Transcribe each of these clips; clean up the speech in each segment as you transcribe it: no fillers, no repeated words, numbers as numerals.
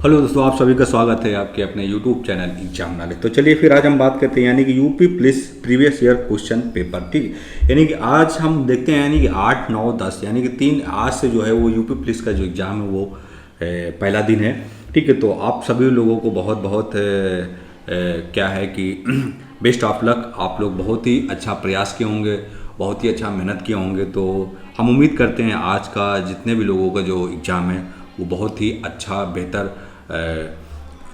Hello दोस्तों, आप सभी का स्वागत है आपके अपने यूट्यूब चैनल एग्जाम नॉलेज। तो चलिए फिर आज हम बात करते हैं यानी कि UP police previous year question paper. ठीक है, यानी कि आज हम देखते हैं यानी कि 8, 9, 10 यानी कि 3 आज से जो है वो यूपी पुलिस का जो एग्ज़ाम है वो पहला दिन है। ठीक है, तो आप सभी लोगों को बहुत बहुत क्या है कि बेस्ट ऑफ लक। आप लोग बहुत ही अच्छा प्रयास किए होंगे, बहुत ही अच्छा मेहनत किए होंगे। तो हम उम्मीद करते हैं आज का जितने भी लोगों का जो एग्ज़ाम है वो बहुत ही अच्छा बेहतर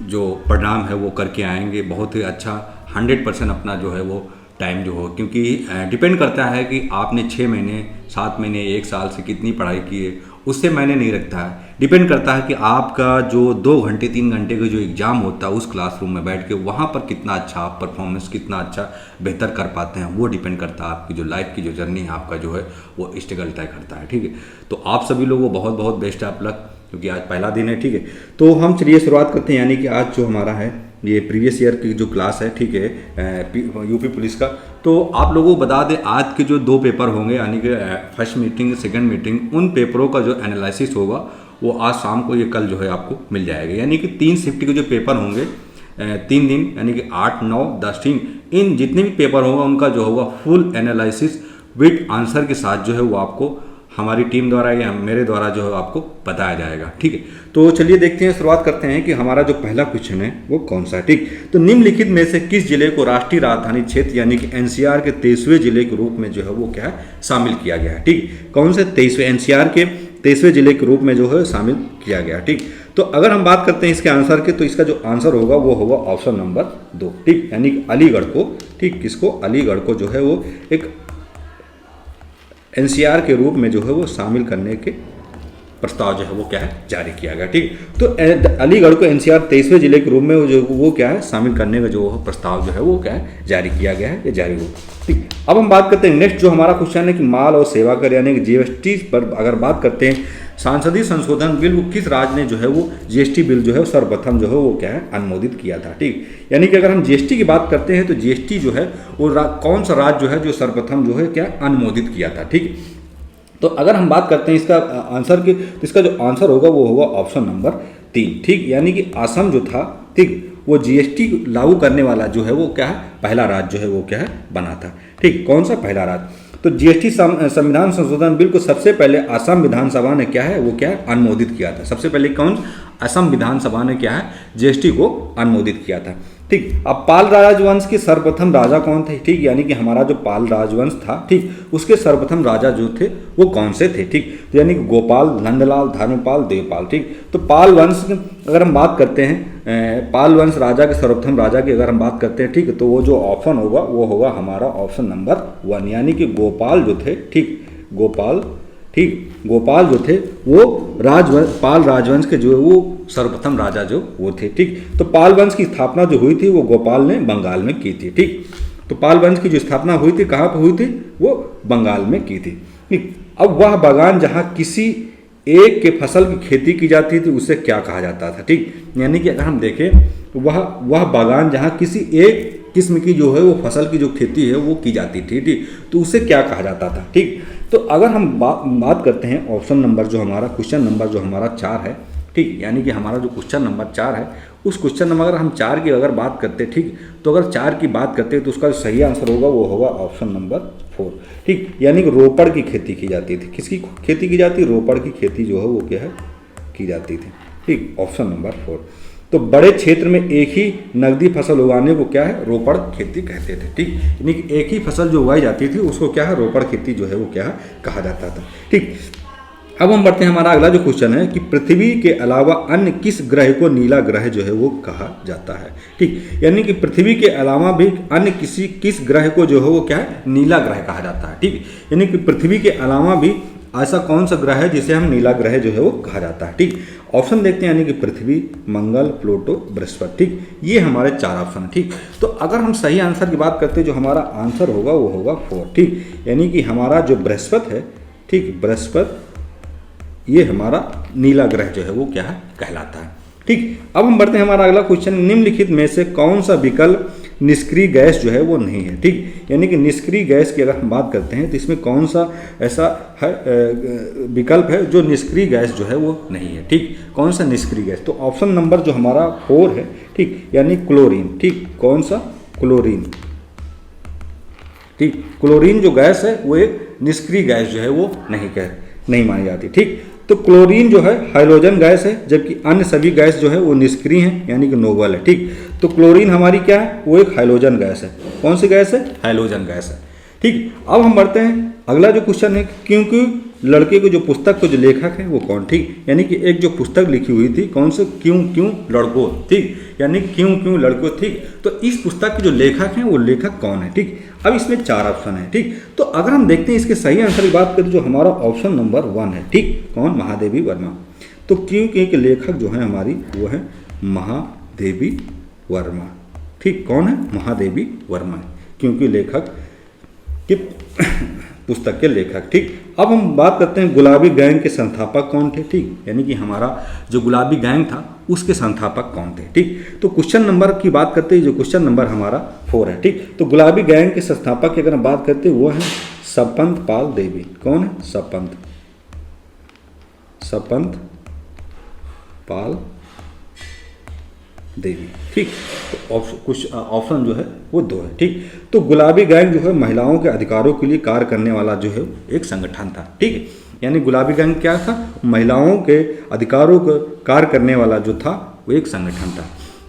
जो परिणाम है वो करके आएंगे। बहुत ही अच्छा 100% अपना जो है वो टाइम जो हो, क्योंकि डिपेंड करता है कि आपने 6 महीने, 7 महीने, 1 साल से कितनी पढ़ाई की है, उससे मायने नहीं रखता है। डिपेंड करता है कि आपका जो 2 घंटे 3 घंटे का जो एग्ज़ाम होता है उस क्लासरूम में बैठ के वहाँ पर कितना अच्छा आप परफॉर्मेंस, कितना अच्छा बेहतर कर पाते हैं, वो डिपेंड करता है। आपकी जो लाइफ की जो जर्नी है आपका जो है वो स्ट्रगल तय करता है। ठीक है, तो आप सभी लोगों को बहुत बहुत बेस्ट ऑफ लक, क्योंकि आज पहला दिन है। ठीक है, तो हम चलिए शुरुआत करते हैं। यानी कि आज जो हमारा है ये प्रीवियस ईयर की जो क्लास है, ठीक है, यूपी पुलिस का। तो आप लोगों को बता दें आज के जो 2 पेपर होंगे यानी कि फर्स्ट मीटिंग, सेकंड मीटिंग, उन पेपरों का जो एनालिसिस होगा वो आज शाम को, ये कल जो है आपको मिल जाएगा। यानी कि 3 शिफ्ट के जो पेपर होंगे 3 दिन यानी कि 8, 9, 10 इन जितने भी पेपर होगा उनका जो होगा फुल एनालिसिस विद आंसर के साथ जो है वो आपको हमारी टीम द्वारा या मेरे द्वारा जो है आपको बताया जाएगा। ठीक है, तो चलिए देखते हैं, शुरुआत करते हैं कि हमारा जो पहला क्वेश्चन है वो कौन सा है। ठीक, तो निम्नलिखित में से किस जिले को राष्ट्रीय राजधानी क्षेत्र यानी कि एनसीआर के 23वें जिले के रूप में जो है वो क्या है शामिल किया गया है। ठीक, कौन से 23वें, एनसीआर के 23वें जिले के रूप में जो है शामिल किया गया। ठीक, तो अगर हम बात करते हैं इसके आंसर के, तो इसका जो आंसर होगा वो होगा ऑप्शन नंबर 2। ठीक, यानी कि अलीगढ़ को, ठीक, किसको, अलीगढ़ को जो है वो एक एनसीआर के रूप में जो है वो शामिल करने के प्रस्ताव जो है वो क्या है जारी किया गया। ठीक, तो अलीगढ़ को एनसीआर 23वें जिले के रूप में जो वो क्या है शामिल करने का जो प्रस्ताव जो है वो क्या है जारी किया गया है, या जारी हो। ठीक, अब हम बात करते हैं नेक्स्ट जो हमारा क्वेश्चन है कि माल और सेवा कर यानी कि जीएसटी पर अगर बात करते हैं, सांसदीय संशोधन बिल को किस राज्य ने जो है वो जीएसटी बिल जो है सर्वप्रथम जो है वो क्या है अनुमोदित किया था। ठीक, यानी कि अगर हम जीएसटी की बात करते हैं तो जीएसटी जो है वो कौन सा राज्य जो है जो सर्वप्रथम जो है क्या अनुमोदित किया था। ठीक, तो अगर हम बात करते हैं इसका आंसर की, तो इसका जो आंसर होगा वो होगा ऑप्शन नंबर 3। ठीक, यानी कि असम जो था, ठीक, वो जीएसटी लागू करने वाला जो है वो क्या है पहला राज्य जो है वो क्या है बना था। ठीक, कौन सा पहला राज्य, तो जीएसटी संविधान संशोधन बिल को सबसे पहले असम विधानसभा ने क्या है वो क्या है अनुमोदित किया था। सबसे पहले कौन, असम विधानसभा ने क्या है जीएसटी को अनुमोदित किया था। ठीक, अब पाल राजवंश के सर्वप्रथम राजा कौन थे। ठीक, यानी कि हमारा जो पाल राजवंश था, ठीक, उसके सर्वप्रथम राजा जो थे वो कौन से थे। ठीक, तो यानी कि गोपाल, नंदलाल, धर्मपाल, देवपाल। ठीक, तो पाल वंश अगर हम बात करते हैं, पाल वंश राजा के सर्वप्रथम राजा की अगर हम बात करते हैं, ठीक, तो वो जो ऑप्शन होगा वो होगा हमारा ऑप्शन नंबर 1, यानी कि गोपाल जो थे। ठीक, गोपाल, ठीक, गोपाल जो थे वो पाल राजवंश के जो है वो सर्वप्रथम राजा जो वो थे। ठीक, तो पाल वंश की स्थापना जो हुई थी वो गोपाल ने बंगाल में की थी। ठीक, तो पाल वंश की जो स्थापना हुई थी कहाँ पर हुई थी, वो बंगाल में की थी। ठीक, अब वह बागान जहाँ किसी एक के फसल की खेती की जाती थी उसे क्या कहा जाता था। ठीक, यानी कि अगर हम देखें तो वह बागान जहाँ किसी एक किस्म की जो है वो फसल की जो खेती है वो की जाती थी। ठीक, तो उसे क्या कहा जाता था। ठीक, तो अगर हम बात करते हैं ऑप्शन नंबर जो हमारा क्वेश्चन नंबर जो हमारा 4 है, ठीक, यानी कि हमारा जो क्वेश्चन नंबर 4 है उस क्वेश्चन नंबर अगर हम 4 की अगर बात करते हैं, ठीक, तो अगर 4 की बात करते हैं तो उसका जो सही आंसर होगा वो होगा ऑप्शन नंबर 4। ठीक, यानी कि रोपड़ की खेती की जाती थी। किसकी खेती की जाती, रोपड़ की खेती जो है वो क्या है की जाती थी। ठीक, ऑप्शन नंबर 4। तो बड़े क्षेत्र में एक ही नकदी फसल उगाने को क्या है रोपड़ खेती कहते थे। ठीक, यानी कि एक ही फसल जो उगाई जाती थी उसको क्या है रोपड़ खेती जो है वो क्या कहा जाता था। ठीक, अब हम बढ़ते हैं, हमारा अगला जो क्वेश्चन है कि पृथ्वी के अलावा अन्य किस ग्रह को नीला ग्रह जो है वो कहा जाता है। ठीक, यानी कि पृथ्वी के अलावा भी अन्य किस ग्रह को जो है वो क्या है नीला ग्रह कहा जाता है। ठीक, यानी कि पृथ्वी के अलावा भी ऐसा कौन सा ग्रह है जिसे हम नीला ग्रह जो है वो कहा जाता है। ठीक, ऑप्शन देखते हैं, यानी कि पृथ्वी, मंगल, प्लूटो, बृहस्पति। ठीक, ये हमारे 4 ऑप्शन है। ठीक, तो अगर हम सही आंसर की बात करते हैं जो हमारा आंसर होगा वो होगा 4। ठीक, यानी कि हमारा जो बृहस्पति है, ठीक, बृहस्पति ये हमारा नीला ग्रह जो है वो क्या है कहलाता है। ठीक, अब हम बढ़ते हैं हमारा अगला क्वेश्चन, निम्नलिखित में से कौन सा विकल्प निष्क्रिय गैस जो है वो नहीं है। ठीक, यानी कि निष्क्रिय गैस की अगर हम बात करते हैं तो इसमें कौन सा ऐसा है विकल्प है जो निष्क्रिय गैस जो है वो नहीं है। ठीक, कौन सा निष्क्रिय गैस? तो ऑप्शन नंबर जो हमारा 4 है, ठीक, यानी क्लोरीन। ठीक, कौन सा? क्लोरीन। ठीक, क्लोरीन जो गैस है वो एक निष्क्रिय गैस जो है वो नहीं मानी जाती। ठीक, तो क्लोरीन जो है हाइड्रोजन गैस है, जबकि अन्य सभी गैस जो है वो निष्क्रिय हैं, यानी कि नोबल है। ठीक, तो क्लोरीन हमारी क्या है? वो एक हाइड्रोजन गैस है। कौन सी गैस है? हाइड्रोजन गैस है। ठीक, अब हम बढ़ते हैं अगला जो क्वेश्चन है, क्योंकि लड़के को जो पुस्तक को जो लेखक है वो कौन? ठीक, यानी कि एक जो पुस्तक लिखी हुई थी, कौन से? क्यों क्यों लड़कों। ठीक, यानी क्यों क्यों लड़कों। ठीक, तो इस पुस्तक के जो लेखक हैं वो लेखक कौन है? ठीक, अब इसमें 4 ऑप्शन है। ठीक, तो अगर हम देखते हैं इसके सही आंसर की बात करें, जो हमारा ऑप्शन नंबर 1 है। ठीक, कौन? महादेवी वर्मा। तो क्यों के लेखक जो है हमारी वो है महादेवी वर्मा। ठीक, कौन है? महादेवी वर्मा, क्योंकि लेखक कि पुस्तक के लेखक। ठीक, अब हम बात करते हैं गुलाबी गैंग के संस्थापक कौन थे? ठीक, यानी कि हमारा जो गुलाबी गैंग था उसके संस्थापक कौन थे? ठीक, तो क्वेश्चन नंबर की बात करते हैं, जो क्वेश्चन नंबर हमारा 4 है। ठीक, तो गुलाबी गैंग के संस्थापक की अगर हम बात करते हैं वो है सपंत पाल देवी। कौन है? सपंत पाल देवी। ठीक, तो कुछ ऑप्शन जो है वो 2 है। ठीक, तो गुलाबी गैंग जो है महिलाओं के अधिकारों के लिए कार्य करने वाला जो है एक संगठन था। ठीक है, यानी गुलाबी गैंग क्या था? महिलाओं के अधिकारों को कार्य करने वाला जो था वो एक संगठन था।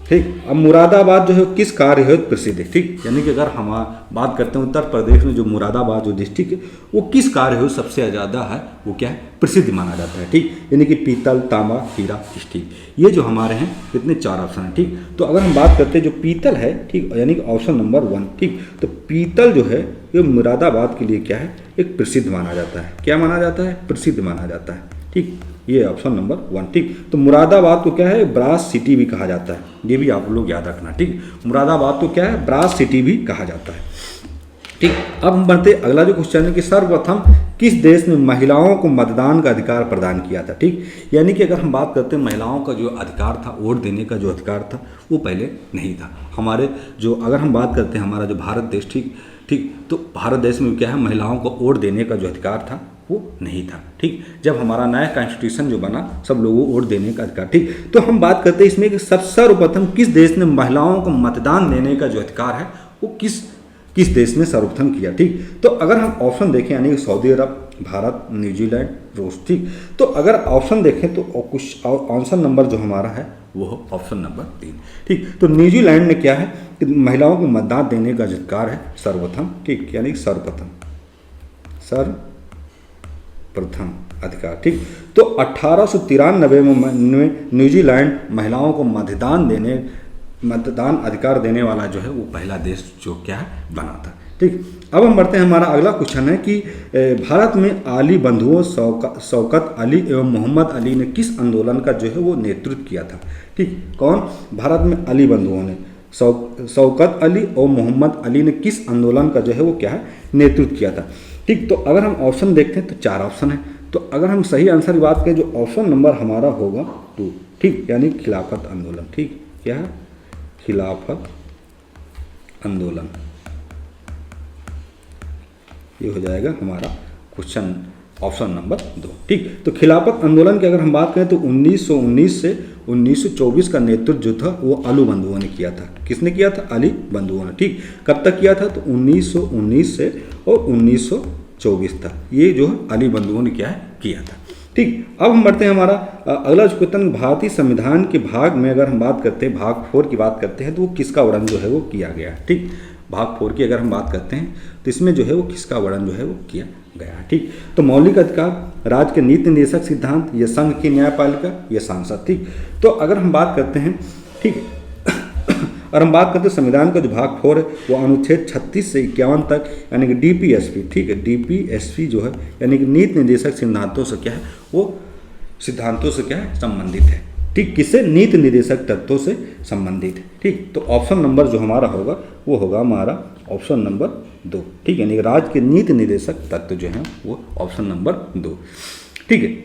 ठीक, अब मुरादाबाद जो है किस कार्य हेतु प्रसिद्ध है? ठीक, यानी कि अगर हम बात करते हैं उत्तर प्रदेश में जो मुरादाबाद जो डिस्ट्रिक्ट है वो किस कार्य हेतु सबसे ज़्यादा है, वो क्या है? प्रसिद्ध माना जाता है। ठीक, यानी कि पीतल, तांबा, हीरा, स्टील, ये जो हमारे हैं इतने 4 ऑप्शन हैं। ठीक, तो अगर हम बात करते हैं जो पीतल है, ठीक, यानी कि ऑप्शन नंबर 1। ठीक, तो पीतल जो है ये मुरादाबाद के लिए क्या है? एक प्रसिद्ध माना जाता है। क्या माना जाता है? प्रसिद्ध माना जाता है। ठीक, ये ऑप्शन नंबर 1। ठीक, तो मुरादाबाद को क्या है? ब्रास सिटी भी कहा जाता है, ये भी आप लोग याद रखना। ठीक, मुरादाबाद को क्या है? ब्रास सिटी भी कहा जाता है। ठीक, अब हम बढ़ते अगला जो क्वेश्चन है कि सर्वप्रथम किस देश ने महिलाओं को मतदान का अधिकार प्रदान किया था? ठीक, यानी कि अगर हम बात करते हैं महिलाओं का जो अधिकार था, वोट देने का जो अधिकार था वो पहले नहीं था हमारे जो, अगर हम बात करते हैं हमारा जो भारत देश, ठीक ठीक, तो भारत देश में क्या है? महिलाओं को वोट देने का जो अधिकार था वो नहीं था। ठीक, जब हमारा नया कॉन्स्टिट्यूशन जो बना, सब लोगों को वोट देने का अधिकार। ठीक, तो हम बात करते हैं इसमें कि सर्वप्रथम किस देश ने महिलाओं को मतदान देने का जो अधिकार है वो किस देश ने सर्वप्रथम किया? ठीक, तो अगर हम ऑप्शन देखें, यानी कि सऊदी अरब, भारत, न्यूजीलैंड, रूस। ठीक, तो अगर ऑप्शन देखें तो कुछ आंसर नंबर जो हमारा है वो ऑप्शन नंबर 3। ठीक, तो न्यूजीलैंड ने क्या है कि महिलाओं को मतदान देने का अधिकार है सर्वप्रथम। ठीक, यानी सर्वप्रथम अधिकार। ठीक, तो 1893 में न्यूजीलैंड महिलाओं को मतदान अधिकार देने वाला जो है वो पहला देश जो क्या है? बना था। ठीक, अब हम बढ़ते हैं, हमारा अगला क्वेश्चन है कि भारत में अली बंधुओं शौकत अली एवं मोहम्मद अली ने किस आंदोलन का जो है वो नेतृत्व किया था? ठीक, कौन? भारत में अली बंधुओं ने शौकत अली और मोहम्मद अली ने किस आंदोलन का जो है वो क्या है? नेतृत्व किया था। ठीक, तो अगर हम ऑप्शन देखते हैं तो 4 ऑप्शन है। तो अगर हम सही आंसर की बात करें, जो ऑप्शन नंबर हमारा होगा 2। ठीक, यानी खिलाफत आंदोलन। ठीक, क्या है? खिलाफत आंदोलन, ये हो जाएगा हमारा क्वेश्चन ऑप्शन नंबर 2। ठीक, तो खिलाफत आंदोलन की अगर हम बात करें तो 1919 से 1924 का नेतृत्व जो था वो अली बंधुओं ने किया था। किसने किया था? अली बंधुओं ने। ठीक, कब तक किया था? तो 1919 से और 1924 तक ये जो अली बंधुओं ने क्या है? किया था। ठीक, अब हम बढ़ते हैं हमारा अगला जो क्वेश्चन, भारतीय संविधान के भाग में अगर हम बात करते हैं, भाग 4 की बात करते हैं तो वो किसका वर्णन जो है वो किया गया है? ठीक, भाग 4 की अगर हम बात करते हैं तो इसमें जो है वो किसका वर्णन जो है वो किया गया है? ठीक, तो मौलिक अधिकार, राज्य के नीति निर्देशक सिद्धांत, या संघ की न्यायपालिका, या सांसद। ठीक, तो अगर हम बात करते हैं, ठीक, और हम बात करते हैं संविधान का जो भाग 4 है वो अनुच्छेद 36 से 51 तक, यानी कि डीपीएसपी। ठीक है, डीपीएसपी जो है यानी कि नीति निर्देशक सिद्धांतों से क्या है? वो सिद्धांतों से क्या है? संबंधित है। ठीक, किससे? नीति निर्देशक तत्वों से संबंधित है। ठीक, तो ऑप्शन नंबर जो हमारा होगा वो होगा हमारा ऑप्शन नंबर 2। ठीक, यानी कि राज्य के नीति निर्देशक तत्व जो है वो ऑप्शन नंबर 2। ठीक है,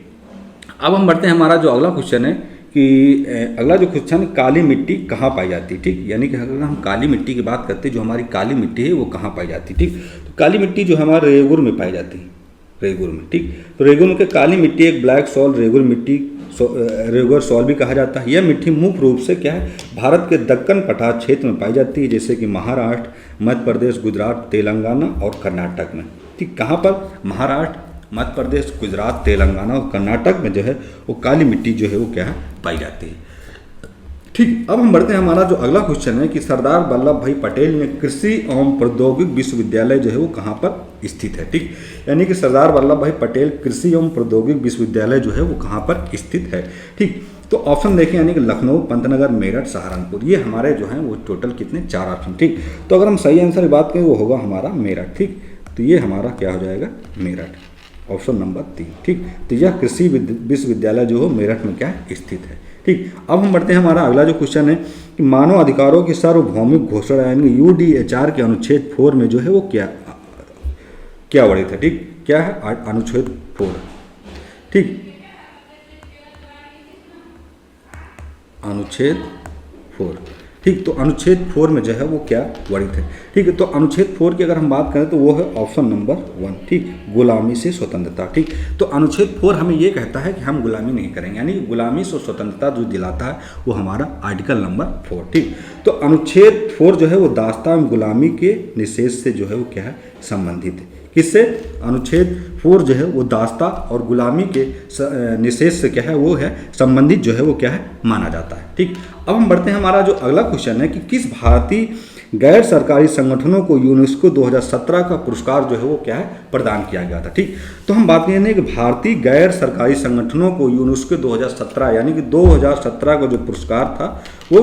अब हम बढ़ते हैं, हमारा जो अगला क्वेश्चन है अगला जो क्वेश्चन है, काली मिट्टी कहाँ पाई जाती है, ठीक। यानी कि अगर हम काली मिट्टी की बात करते हैं, जो हमारी काली मिट्टी है वो कहाँ पाई जाती है, ठीक। तो काली मिट्टी जो हमारे रेगुर में पाई जाती है, रेगुर में, ठीक। तो रेगुर में काली मिट्टी एक ब्लैक सॉल रेगुर मिट्टी रेगुर सॉल भी कहा जाता है। यह मिट्टी मुख्य रूप से क्या है, भारत के दक्कन पठार क्षेत्र में पाई जाती है, जैसे कि महाराष्ट्र, मध्य प्रदेश, गुजरात, तेलंगाना और कर्नाटक में, ठीक। कहाँ पर? महाराष्ट्र, मध्य प्रदेश, गुजरात, तेलंगाना और कर्नाटक में जो है वो काली मिट्टी जो है वो क्या है, पाई जाती है, ठीक। अब हम बढ़ते हैं, हमारा जो अगला क्वेश्चन है कि सरदार वल्लभ भाई पटेल ने कृषि एवं प्रौद्योगिक विश्वविद्यालय जो है वो कहाँ पर स्थित है, ठीक। यानी कि सरदार वल्लभ भाई पटेल कृषि एवं प्रौद्योगिक विश्वविद्यालय जो है वो कहाँ पर स्थित है, ठीक। तो ऑप्शन देखें, यानी कि लखनऊ, पंतनगर, मेरठ, सहारनपुर, ये हमारे जो हैं वो टोटल कितने, 4 ऑप्शन, ठीक। तो अगर हम सही आंसर की बात करें वो होगा हमारा मेरठ, ठीक। तो ये हमारा क्या हो जाएगा, मेरठ, ऑप्शन नंबर 3, ठीक। तो यह कृषि विश्वविद्यालय जो हो मेरठ में क्या है, स्थित है, ठीक। अब हम बढ़ते हैं, हमारा अगला जो क्वेश्चन है कि मानव अधिकारों की सार्वभौमिक घोषणा यानी यूडीएचआर के अनुच्छेद 4 में जो है वो क्या वर्णित है, ठीक। क्या है, अनुच्छेद 4, ठीक, अनुच्छेद 4, ठीक। तो अनुच्छेद 4 में जो है वो क्या वर्णित है, ठीक है। तो अनुच्छेद 4 की अगर हम बात करें तो वो है ऑप्शन नंबर 1, ठीक, गुलामी से स्वतंत्रता, ठीक। तो अनुच्छेद 4 हमें ये कहता है कि हम गुलामी नहीं करेंगे, यानी गुलामी से स्वतंत्रता जो दिलाता है वो हमारा आर्टिकल नंबर 4, ठीक। तो अनुच्छेद 4 जो है वो दास्ता एवं गुलामी के निषेध से जो है वो क्या है, संबंधित है। किससे? अनुच्छेद 4 जो है वो दास्ता और गुलामी के निषेध से क्या है वो है संबंधित जो है वो क्या है, माना जाता है, ठीक। अब हम बढ़ते हैं, हमारा जो अगला क्वेश्चन है कि किस भारतीय गैर सरकारी संगठनों को यूनेस्को 2017 का पुरस्कार जो है वो क्या है, प्रदान किया गया था, ठीक। तो हम बात करेंगे कि भारतीय गैर सरकारी संगठनों को यूनेस्को 2017 यानी कि 2017 का जो पुरस्कार था वो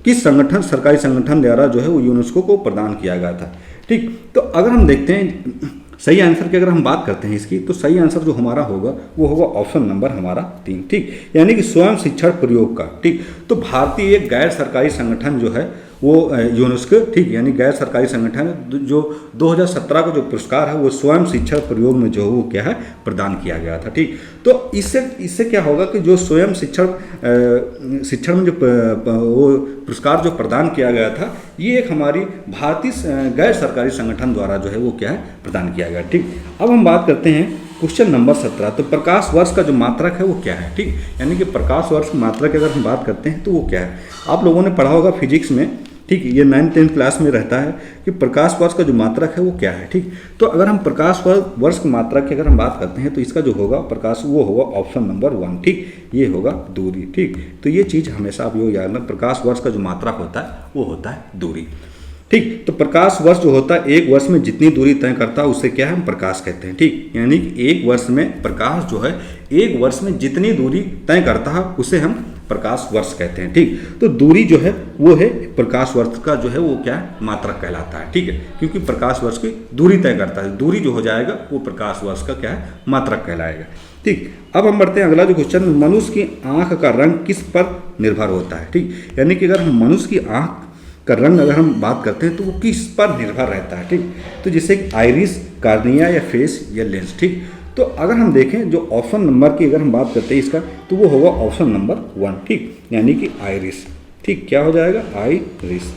किस संगठन, सरकारी संगठन द्वारा जो है वो यूनेस्को को प्रदान किया गया था, ठीक। तो अगर हम देखते हैं सही आंसर की अगर हम बात करते हैं इसकी, तो सही आंसर जो हमारा होगा वो होगा ऑप्शन नंबर हमारा 3, ठीक। यानी कि स्वयं शिक्षण प्रयोग का, ठीक। तो भारतीय एक गैर सरकारी संगठन जो है वो यूनेस्को, ठीक, यानी गैर सरकारी संगठन जो 2017 का जो पुरस्कार है वो स्वयं शिक्षण प्रयोग में जो वो क्या है, प्रदान किया गया था, ठीक। तो इससे क्या होगा कि जो स्वयं शिक्षण में जो वो पुरस्कार जो प्रदान किया गया था, ये एक हमारी भारतीय गैर सरकारी संगठन द्वारा जो है वो क्या है, प्रदान किया गया, ठीक। अब हम बात करते हैं क्वेश्चन नंबर 17। तो प्रकाश वर्ष का जो मात्रक है वो क्या है, ठीक। यानी कि प्रकाश वर्ष की मात्रक की अगर हम बात करते हैं तो वो क्या है, आप लोगों ने पढ़ा होगा फिजिक्स में, ठीक। ये 9th-10th क्लास में रहता है कि प्रकाश वर्ष का जो मात्रक है वो क्या है, ठीक। तो अगर हम प्रकाश वर्ष की मात्रक की अगर हम बात करते हैं तो इसका जो होगा प्रकाश वो होगा ऑप्शन नंबर 1, ठीक। ये होगा दूरी, ठीक। तो ये चीज़ हमेशा आप यो याद रखना, प्रकाश वर्ष का जो मात्रक होता है वो होता है दूरी, ठीक। तो प्रकाश वर्ष जो होता है एक वर्ष में जितनी दूरी तय करता है उसे क्या हम प्रकाश कहते हैं, ठीक। यानी कि एक वर्ष में प्रकाश जो है एक वर्ष में जितनी दूरी तय करता है उसे हम प्रकाश वर्ष कहते हैं, ठीक। तो दूरी जो है वो है प्रकाश वर्ष का जो है वो क्या है, मात्रक कहलाता है, ठीक है। क्योंकि प्रकाश वर्ष की दूरी तय करता है, दूरी जो हो जाएगा वो प्रकाश वर्ष का क्या है, मात्रक कहलाएगा, ठीक। अब हम बढ़ते हैं अगला जो क्वेश्चन, मनुष्य की आंख का रंग किस पर निर्भर होता है, ठीक। यानी कि अगर हम मनुष्य की आंख का रंग अगर हम बात करते हैं तो वो किस पर निर्भर रहता है, ठीक। तो जैसे आइरिस, कार्निया या फेस या लेंस, ठीक। तो अगर हम देखें जो ऑप्शन नंबर की अगर हम बात करते हैं इसका, तो वो होगा ऑप्शन नंबर 1, ठीक। यानी कि आइरिस, ठीक। क्या हो जाएगा, आइरिस,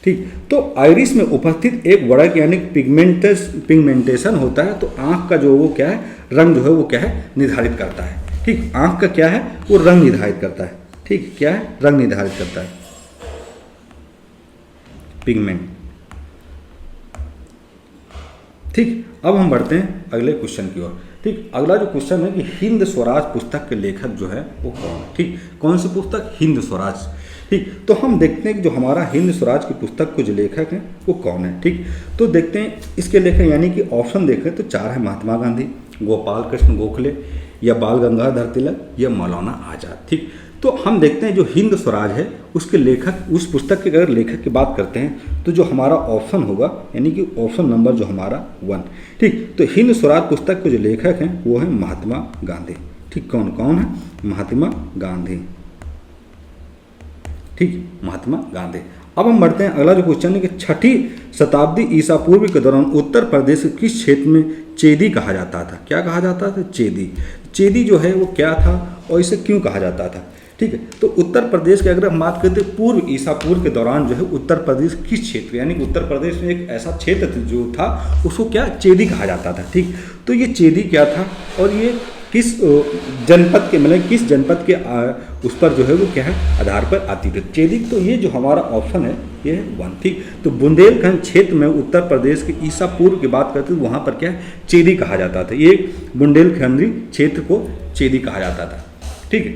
ठीक। तो आइरिस में उपस्थित एक वर्णक यानी पिगमेंटेशन होता है, तो आंख का जो वो क्या है, रंग जो है वो क्या है, निर्धारित करता है, ठीक। आंख का क्या है, वो रंग निर्धारित करता है, ठीक। क्या है, रंग निर्धारित करता है, पिगमेंट, ठीक। अब हम बढ़ते हैं अगले क्वेश्चन की ओर, ठीक। अगला जो क्वेश्चन है कि हिंद स्वराज पुस्तक के लेखक जो है वो कौन है, ठीक। कौन सी पुस्तक, हिंद स्वराज, ठीक। तो हम देखते हैं कि जो हमारा हिंद स्वराज की पुस्तक के जो लेखक हैं वो कौन है, ठीक। तो देखते हैं इसके लेखक, यानी कि ऑप्शन देखें तो 4 है, महात्मा गांधी, गोपाल कृष्ण गोखले या बाल गंगाधर तिलक या मौलाना आजाद, ठीक। तो हम देखते हैं जो हिंद स्वराज है उसके लेखक, उस पुस्तक के अगर लेखक की बात करते हैं तो जो हमारा ऑप्शन होगा यानी कि ऑप्शन नंबर जो हमारा 1, ठीक। तो हिंद स्वराज पुस्तक के जो लेखक हैं वो है महात्मा गांधी, ठीक। कौन कौन है, महात्मा गांधी, ठीक, महात्मा गांधी। अब हम बढ़ते हैं, अगला जो क्वेश्चन है कि 6ठी शताब्दी ईसा पूर्व के दौरान उत्तर प्रदेश के किस क्षेत्र में चेदी कहा जाता था? क्या कहा जाता था? चेदी। चेदी जो है वो क्या था और इसे क्यों कहा जाता था? ठीक है, तो उत्तर प्रदेश की अगर हम बात करते हैं पूर्व ईसा पूर्व के दौरान जो है उत्तर प्रदेश किस क्षेत्र, यानी कि उत्तर प्रदेश में एक ऐसा क्षेत्र जो था उसको क्या चेदी कहा जाता था। ठीक, तो ये चेदी क्या था और ये किस जनपद के, मतलब किस जनपद के उस पर जो है वो क्या है आधार पर आती थी चेदी। तो ये जो हमारा ऑप्शन है ये है 1। ठीक, तो बुंदेलखंड क्षेत्र में उत्तर प्रदेश के ईसा पूर्व की बात करते हैं वहाँ पर क्या है चेदी कहा जाता था। ये बुंदेलखंडी क्षेत्र को चेदी कहा जाता था। ठीक है,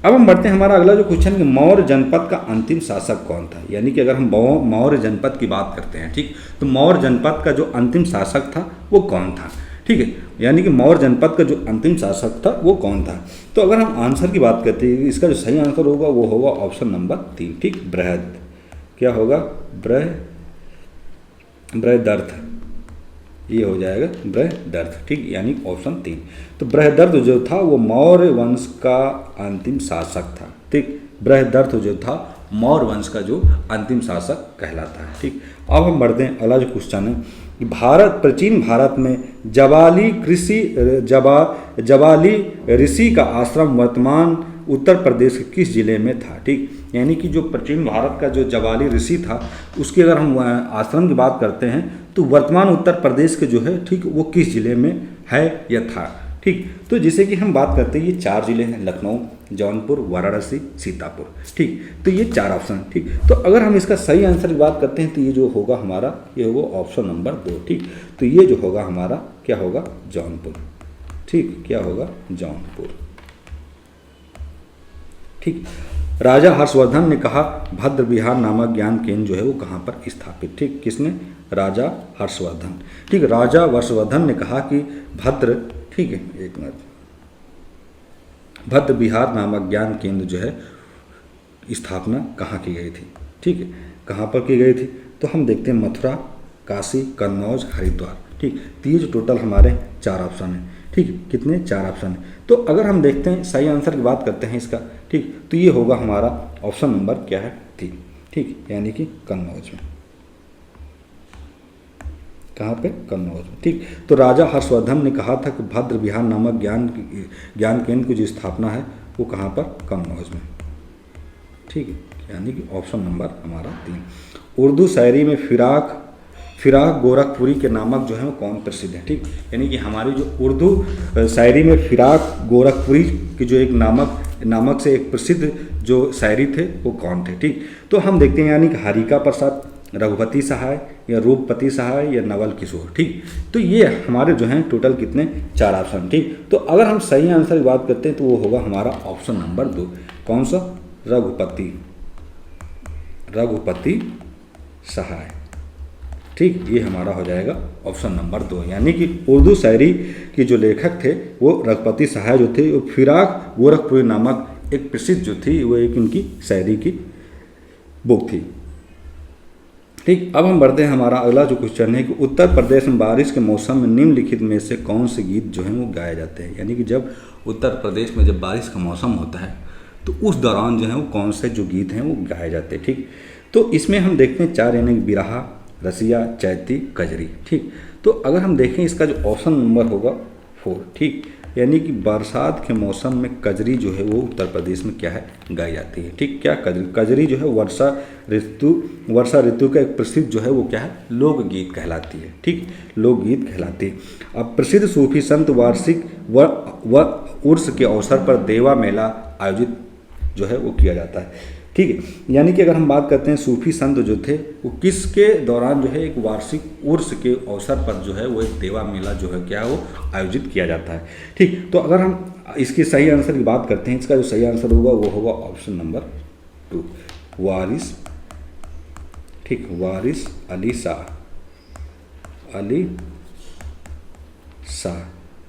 अब हम बढ़ते हैं, हमारा अगला जो क्वेश्चन है मौर्य जनपद का अंतिम शासक कौन था? यानी कि अगर हम मौर्य जनपद की बात करते हैं, ठीक, तो मौर्य जनपद का जो अंतिम शासक था वो कौन था? ठीक है, यानी कि मौर्य जनपद का जो अंतिम शासक था वो कौन था? तो अगर हम आंसर की बात करते हैं, इसका जो सही आंसर होगा वो होगा ऑप्शन नंबर 3। ठीक, बृहद, क्या होगा? बृहदर्थ, ये हो जाएगा बृहदर्थ। ठीक, यानी ऑप्शन 3। तो बृहदर्थ जो था वो मौर्य वंश का अंतिम शासक था। ठीक, बृहदर्थ जो था मौर्य वंश का जो अंतिम शासक कहलाता है। ठीक, अब हम बढ़ते हैं, अगला जो क्वेश्चन है प्राचीन भारत में जबाली ऋषि का आश्रम वर्तमान उत्तर प्रदेश के किस जिले में था? ठीक, यानी कि जो प्राचीन भारत का जो जबाली ऋषि था उसकी अगर हम आश्रम की बात करते हैं तो वर्तमान उत्तर प्रदेश के जो है ठीक वो किस जिले में है या था? ठीक, तो जैसे कि हम बात करते हैं ये 4 जिले हैं, लखनऊ, जौनपुर, वाराणसी, सीतापुर। ठीक, तो ये 4 ऑप्शन। ठीक, तो अगर हम इसका सही आंसर की बात करते हैं तो ये जो होगा हमारा ये होगा ऑप्शन नंबर 2। ठीक, तो ये जो होगा हमारा क्या होगा? जौनपुर। ठीक, क्या होगा? जौनपुर। ठीक, राजा हर्षवर्धन ने कहा भद्र विहार नामक ज्ञान केंद्र जो है वो कहाँ पर स्थापित? ठीक, किसने? राजा हर्षवर्धन। ठीक, राजा हर्षवर्धन ने कहा कि भद्र, ठीक है, एक मिनट, भद्र विहार नामक ज्ञान केंद्र जो है स्थापना कहाँ की गई थी? ठीक है, कहाँ पर की गई थी? तो हम देखते हैं मथुरा, काशी, कन्नौज, हरिद्वार। ठीक, तो ये जो टोटल हमारे 4 ऑप्शन हैं। ठीक, कितने? 4 ऑप्शन हैं। तो अगर हम देखते हैं सही आंसर की बात करते हैं इसका, ठीक, तो ये होगा हमारा ऑप्शन नंबर क्या है? 3। ठीक, यानी कि कन्नौज में। कहाँ पे? कन्नौज में। ठीक, तो राजा हर्षवर्धन ने कहा था कि भद्र विहार नामक ज्ञान केंद्र की जो स्थापना है वो कहाँ पर? कन्नौज में। ठीक है, यानी कि ऑप्शन नंबर हमारा 3। उर्दू शायरी में फिराक गोरखपुरी के नामक जो है वो कौन प्रसिद्ध है? ठीक, यानी कि हमारी जो उर्दू शायरी में फिराक गोरखपुरी की जो एक नामक से एक प्रसिद्ध जो शायरी थे वो कौन थे? ठीक, तो हम देखते हैं, यानी कि हरिका प्रसाद, रघुपति सहाय या रूपपति सहाय या नवल किशोर। ठीक, तो ये हमारे जो हैं टोटल कितने? 4 ऑप्शन। ठीक, तो अगर हम सही आंसर की बात करते हैं तो वो होगा हमारा ऑप्शन नंबर 2। कौन सा? रघुपति सहाय। ठीक, ये हमारा हो जाएगा ऑप्शन नंबर 2, यानी कि उर्दू शायरी के जो लेखक थे वो रघुपति सहाय जो थे वो फिराक गोरखपुरी नामक एक प्रसिद्ध जो थी वो एक उनकी शायरी की बुक थी। ठीक, अब हम बढ़ते हैं, हमारा अगला जो क्वेश्चन है कि उत्तर प्रदेश में बारिश के मौसम में निम्नलिखित में से कौन से गीत जो हैं वो गाए जाते हैं? यानी कि जब उत्तर प्रदेश में जब बारिश का मौसम होता है तो उस दौरान जो है वो कौन से जो गीत हैं वो गाए जाते हैं? ठीक, तो इसमें हम देखते हैं 4, यानी कि बिरहा, रसिया, चैती, कजरी। ठीक, तो अगर हम देखें इसका जो ऑप्शन नंबर होगा 4। ठीक, यानी कि बरसात के मौसम में कजरी जो है वो उत्तर प्रदेश में क्या है गाई जाती है। ठीक, क्या? कजरी जो है वर्षा ऋतु का एक प्रसिद्ध जो है वो क्या है लोकगीत कहलाती है। ठीक, लोकगीत कहलाती है। अब प्रसिद्ध सूफी संत वार्षिक उर्स के अवसर पर देवा मेला आयोजित जो है वो किया जाता है। ठीक है, यानी कि अगर हम बात करते हैं सूफी संत जो थे वो किसके दौरान जो है एक वार्षिक उर्स के अवसर पर जो है वो एक देवा मेला जो है क्या वो आयोजित किया जाता है। ठीक, तो अगर हम इसके सही आंसर की बात करते हैं, इसका जो सही आंसर होगा वो होगा ऑप्शन नंबर 2, वारिस। ठीक, वारिस अली शाह।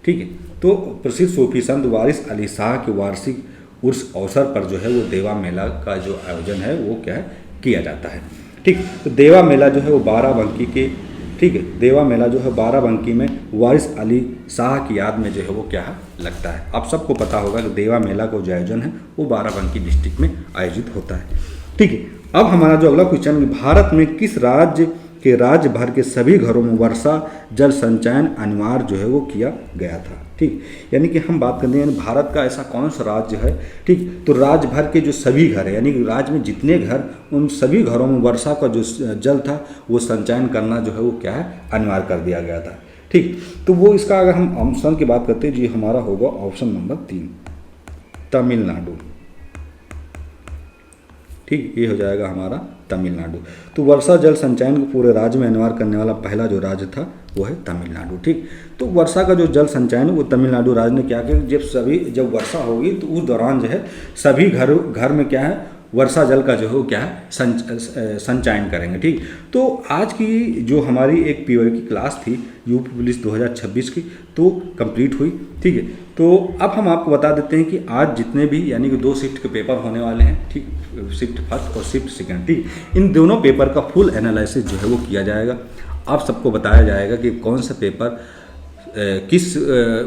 ठीक है, तो प्रसिद्ध सूफी संत वारिस अली शाह के वार्षिक उस अवसर पर जो है वो देवा मेला का जो आयोजन है वो क्या है किया जाता है। ठीक, तो देवा मेला जो है वो बाराबंकी के, ठीक है, देवा मेला जो है बाराबंकी में वारिस अली शाह की याद में जो है वो क्या है लगता है। आप सबको पता होगा कि देवा मेला का जो आयोजन है वो बाराबंकी डिस्ट्रिक्ट में आयोजित होता है। ठीक है। अब हमारा जो अगला क्वेश्चन, भारत में किस राज्य के राज्य भर के सभी घरों में वर्षा जल संचयन अनिवार्य जो है वो किया गया था। ठीक, यानी कि हम बात करते हैं भारत का ऐसा कौन सा राज्य है। ठीक, तो राज्य भर के जो सभी घर है, यानी कि राज्य में जितने घर, उन सभी घरों में वर्षा का जो जल था वो संचयन करना जो है वो क्या है, अनिवार्य कर दिया गया था। ठीक, तो वो इसका अगर हम ऑप्शन की बात करते हैं जी, हमारा होगा ऑप्शन नंबर 3 तमिलनाडु। ठीक, ये हो जाएगा हमारा तमिलनाडु। तो वर्षा जल संचयन को पूरे राज्य में अनिवार्य करने वाला पहला जो राज्य था वो है तमिलनाडु। ठीक, तो वर्षा का जो जल संचयन वो तमिलनाडु राज्य ने क्या किया, जब वर्षा होगी तो उस दौरान जो है सभी घर में क्या है, वर्षा जल का जो है क्या है, संचयन करेंगे। ठीक, तो आज की जो हमारी एक पीओ की क्लास थी यूपी पुलिस 2026 की, तो कंप्लीट हुई। ठीक है, तो अब हम आपको बता देते हैं कि आज जितने भी यानी कि 2 शिफ्ट के पेपर होने वाले हैं। ठीक, शिफ्ट फर्स्ट और शिफ्ट सेकंड। ठीक, इन दोनों पेपर का फुल एनालिसिस जो है वो किया जाएगा। आप सबको बताया जाएगा कि कौन सा पेपर किस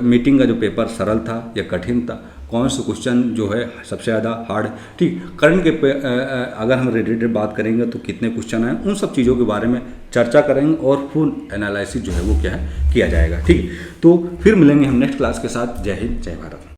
मीटिंग का जो पेपर सरल था या कठिन था, कौन से क्वेश्चन जो है सबसे ज़्यादा हार्ड। ठीक, करंट के अगर हम रिलेटेड बात करेंगे तो कितने क्वेश्चन हैं, उन सब चीज़ों के बारे में चर्चा करेंगे और फुल एनालिसिस जो है वो क्या है, किया जाएगा। ठीक, तो फिर मिलेंगे हम नेक्स्ट क्लास के साथ। जय हिंद, जय भारत।